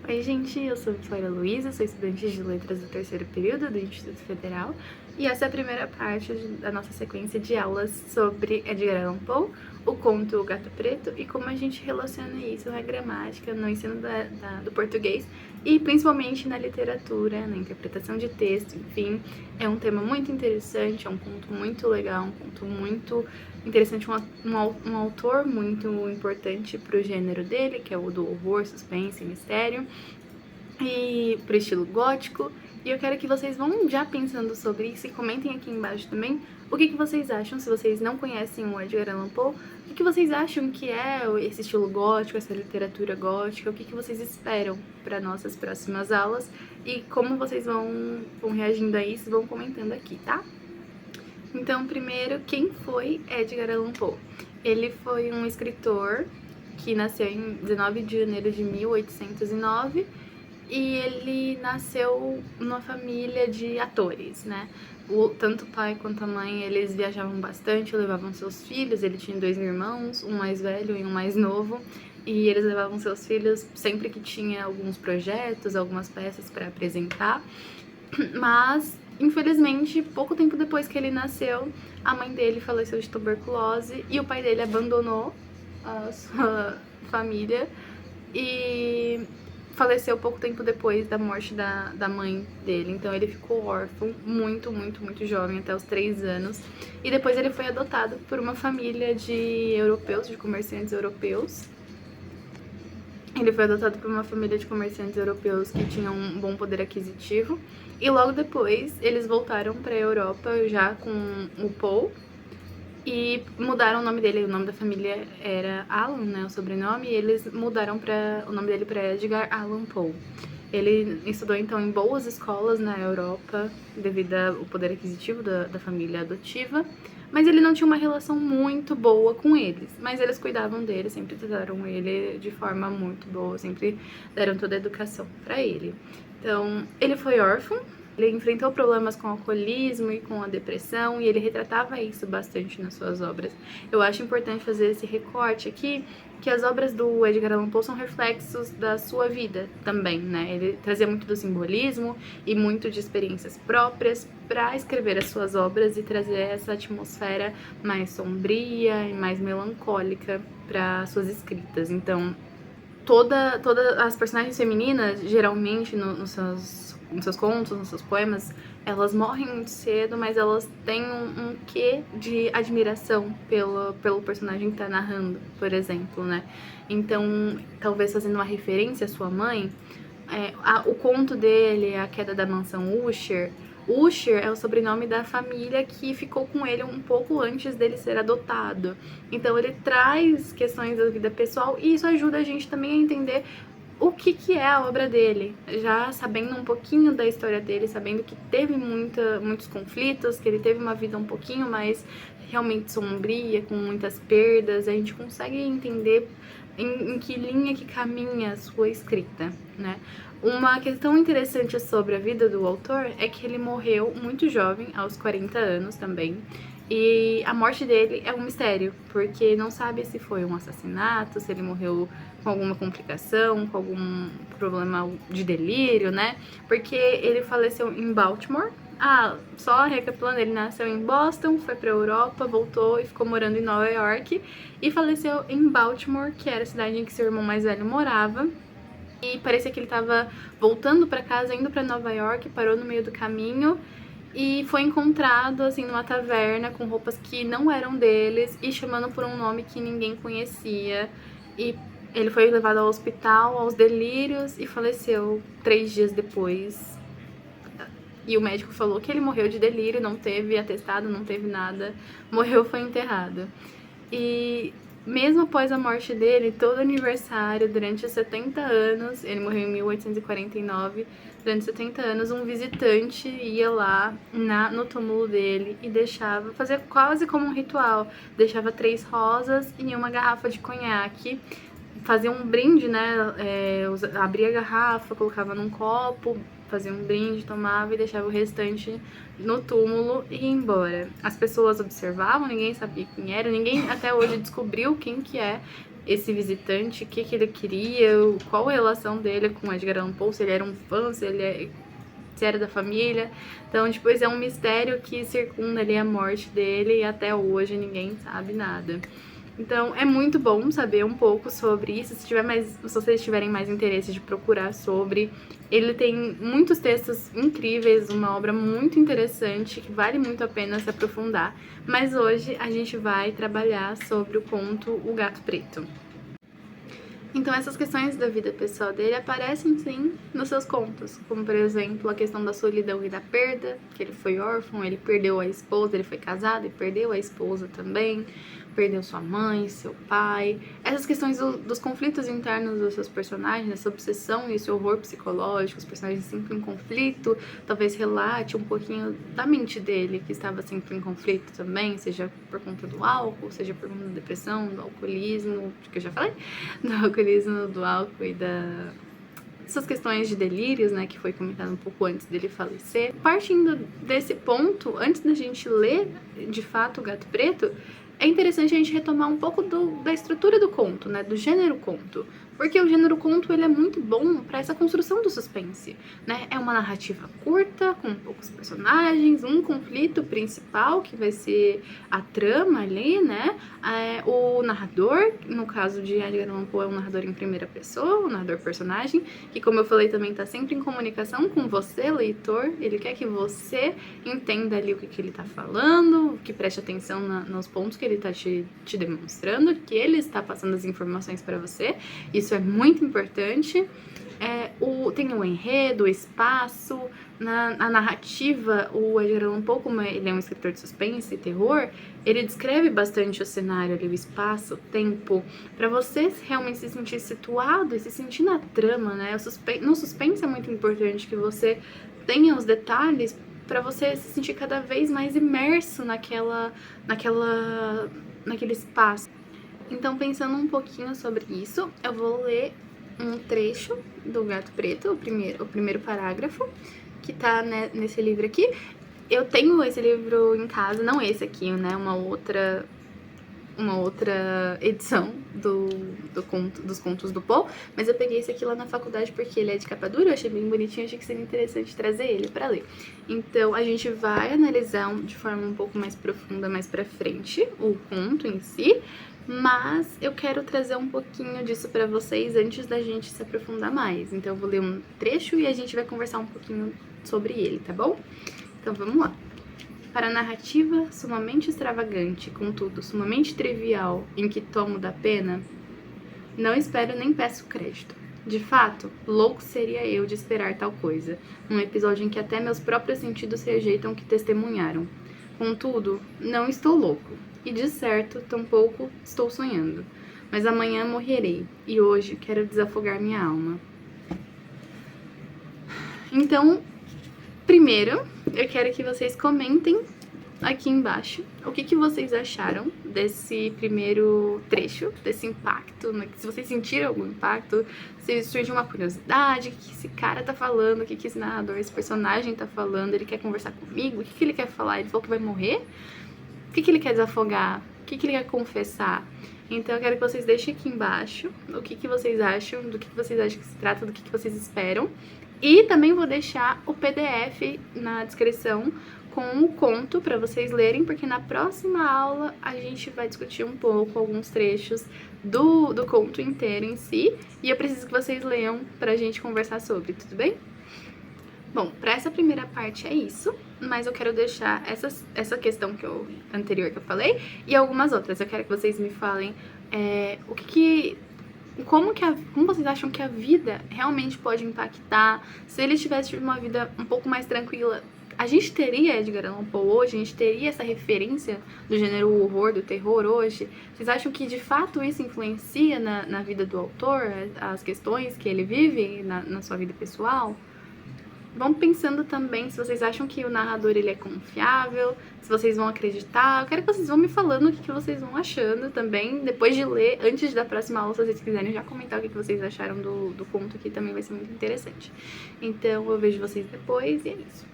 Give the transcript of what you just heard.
Oi, gente, eu sou Vitória Luiza, sou estudante de letras do terceiro período do Instituto Federal e essa é a primeira parte da nossa sequência de aulas sobre Edgar Allan Poe, o conto O Gato Preto e como a gente relaciona isso na gramática, no ensino do português e principalmente na literatura, na interpretação de texto, enfim. É um tema muito interessante, é um conto muito legal, um conto muito interessante, um autor muito importante para o gênero dele, que é o do horror, suspense e mistério, e pro estilo gótico. E eu quero que vocês vão já pensando sobre isso e comentem aqui embaixo também o que vocês acham, se vocês não conhecem o Edgar Allan Poe, o que vocês acham que é esse estilo gótico, essa literatura gótica, o que vocês esperam para nossas próximas aulas e como vocês vão reagindo a isso, vão comentando aqui, tá? Então, primeiro, quem foi Edgar Allan Poe? Ele foi um escritor que nasceu em 19 de janeiro de 1809 e ele nasceu numa família de atores, né? Tanto o pai quanto a mãe, eles viajavam bastante, levavam seus filhos, ele tinha 2 irmãos, um mais velho e um mais novo, e eles levavam seus filhos sempre que tinha alguns projetos, algumas peças para apresentar, mas infelizmente, pouco tempo depois que ele nasceu, a mãe dele faleceu de tuberculose e o pai dele abandonou a sua família e faleceu pouco tempo depois da morte da mãe dele. Então ele ficou órfão muito jovem, até os 3 anos. E depois ele foi adotado por uma família de europeus, de comerciantes europeus. Ele foi adotado por uma família de comerciantes europeus que tinham um bom poder aquisitivo. E logo depois eles voltaram para a Europa já com o Poe e mudaram o nome dele. O nome da família era Allan, né, o sobrenome, e eles mudaram o nome dele para Edgar Allan Poe. Ele estudou então em boas escolas na Europa devido ao poder aquisitivo da família adotiva, mas ele não tinha uma relação muito boa com eles, mas eles cuidavam dele, sempre trataram ele de forma muito boa, sempre deram toda a educação para ele. Então, ele foi órfão, ele enfrentou problemas com o alcoolismo e com a depressão, e ele retratava isso bastante nas suas obras. Eu acho importante fazer esse recorte aqui, que as obras do Edgar Allan Poe são reflexos da sua vida também, né? Ele trazia muito do simbolismo e muito de experiências próprias para escrever as suas obras e trazer essa atmosfera mais sombria e mais melancólica para suas escritas. Então, todas as personagens femininas, geralmente nos seus contos, nos seus poemas, elas morrem muito cedo, mas elas têm um quê de admiração pelo personagem que tá narrando, por exemplo, né? Então, talvez fazendo uma referência à sua mãe, o conto dele, A Queda da Mansão Usher, Usher é o sobrenome da família que ficou com ele um pouco antes dele ser adotado. Então ele traz questões da vida pessoal e isso ajuda a gente também a entender o que é a obra dele, já sabendo um pouquinho da história dele, sabendo que teve muitos conflitos, que ele teve uma vida um pouquinho mais realmente sombria, com muitas perdas, a gente consegue entender em que linha que caminha a sua escrita, né? Uma questão interessante sobre a vida do autor é que ele morreu muito jovem, aos 40 anos também, e a morte dele é um mistério, porque não sabe se foi um assassinato, se ele morreu com alguma complicação, com algum problema de delírio, né? Porque ele faleceu em Baltimore. Só recapitulando, ele nasceu em Boston, foi pra Europa, voltou e ficou morando em Nova York e faleceu em Baltimore, que era a cidade em que seu irmão mais velho morava. E parecia que ele estava voltando para casa, indo para Nova York, parou no meio do caminho e foi encontrado, assim, numa taverna com roupas que não eram deles e chamando por um nome que ninguém conhecia. E ele foi levado ao hospital, aos delírios, e faleceu 3 dias depois. E o médico falou que ele morreu de delírio, não teve atestado, não teve nada, morreu, foi enterrado. E mesmo após a morte dele, todo aniversário, durante os 70 anos, ele morreu em 1849, durante 70 anos, um visitante ia lá no túmulo dele e fazia quase como um ritual, deixava 3 rosas e uma garrafa de conhaque, fazia um brinde, né, abria a garrafa, colocava num copo, fazia um brinde, tomava e deixava o restante no túmulo e ia embora. As pessoas observavam, ninguém sabia quem era, ninguém até hoje descobriu quem que é, esse visitante, o que ele queria, qual a relação dele com Edgar Allan Poe, se ele era um fã, se era da família. Então, depois é um mistério que circunda ali a morte dele e até hoje ninguém sabe nada. Então, é muito bom saber um pouco sobre isso, se vocês tiverem mais interesse de procurar sobre. Ele tem muitos textos incríveis, uma obra muito interessante, que vale muito a pena se aprofundar. Mas hoje a gente vai trabalhar sobre o conto O Gato Preto. Então, essas questões da vida pessoal dele aparecem, sim, nos seus contos. Como, por exemplo, a questão da solidão e da perda, que ele foi órfão, ele perdeu a esposa, ele foi casado e perdeu a esposa também, perdeu sua mãe, seu pai. Essas questões dos conflitos internos dos seus personagens, essa obsessão e esse horror psicológico, os personagens sempre em conflito, talvez relate um pouquinho da mente dele, que estava sempre em conflito também, seja por conta do álcool, seja por conta da depressão, do alcoolismo, que eu já falei, do alcoolismo, do álcool e essas questões de delírios, né, que foi comentado um pouco antes dele falecer. Partindo desse ponto, antes da gente ler, de fato, o Gato Preto, é interessante a gente retomar um pouco da estrutura do conto, né, do gênero conto. Porque o gênero conto, ele é muito bom para essa construção do suspense, né? É uma narrativa curta, com poucos personagens, um conflito principal, que vai ser a trama ali, né? O narrador, no caso de Edgar Allan Poe, é um narrador em primeira pessoa, um narrador personagem, que, como eu falei, também tá sempre em comunicação com você, leitor. Ele quer que você entenda ali o que ele tá falando, que preste atenção nos pontos que ele tá te demonstrando, que ele está passando as informações para você. Isso é muito importante. Tem o enredo, o espaço, a narrativa. O Edgar Allan Poe, como ele é um escritor de suspense e terror, ele descreve bastante o cenário ali, o espaço, o tempo, para você realmente se sentir situado e se sentir na trama, né? No suspense é muito importante que você tenha os detalhes para você se sentir cada vez mais imerso naquele espaço. Então, pensando um pouquinho sobre isso, eu vou ler um trecho do Gato Preto, o primeiro parágrafo, que tá nesse livro aqui. Eu tenho esse livro em casa, não esse aqui, né? Uma outra edição dos contos do Poe, mas eu peguei esse aqui lá na faculdade porque ele é de capa dura, eu achei bem bonitinho, achei que seria interessante trazer ele pra ler. Então, a gente vai analisar de forma um pouco mais profunda mais pra frente o conto em si, mas eu quero trazer um pouquinho disso pra vocês antes da gente se aprofundar mais. Então, eu vou ler um trecho e a gente vai conversar um pouquinho sobre ele, tá bom? Então, vamos lá. Para a narrativa sumamente extravagante, contudo sumamente trivial, em que tomo da pena, não espero nem peço crédito. De fato, louco seria eu de esperar tal coisa, num episódio em que até meus próprios sentidos rejeitam o que testemunharam. Contudo, não estou louco, e de certo, tampouco estou sonhando. Mas amanhã morrerei, e hoje quero desafogar minha alma. Então, primeiro, eu quero que vocês comentem aqui embaixo o que vocês acharam desse primeiro trecho, desse impacto, né? Se vocês sentiram algum impacto, se surgiu uma curiosidade, o que esse cara tá falando, o que esse narrador, esse personagem tá falando, ele quer conversar comigo, o que ele quer falar, ele falou que vai morrer? O que ele quer desafogar? O que ele quer confessar? Então eu quero que vocês deixem aqui embaixo o que vocês acham, do que vocês acham que se trata, do que vocês esperam. E também vou deixar o PDF na descrição com o conto para vocês lerem, porque na próxima aula a gente vai discutir um pouco, alguns trechos do conto inteiro em si, e eu preciso que vocês leiam pra gente conversar sobre, tudo bem? Bom, para essa primeira parte é isso, mas eu quero deixar essa questão anterior que eu falei e algumas outras. Eu quero que vocês me falem como vocês acham que a vida realmente pode impactar. Se ele tivesse uma vida um pouco mais tranquila, a gente teria Edgar Allan Poe hoje? A gente teria essa referência do gênero horror, do terror hoje? Vocês acham que de fato isso influencia na vida do autor, as questões que ele vive na sua vida pessoal? Vão pensando também se vocês acham que o narrador ele é confiável, se vocês vão acreditar. Eu quero que vocês vão me falando o que vocês vão achando também, depois de ler, antes da próxima aula, se vocês quiserem já comentar o que vocês acharam do conto, que também vai ser muito interessante. Então, eu vejo vocês depois e é isso.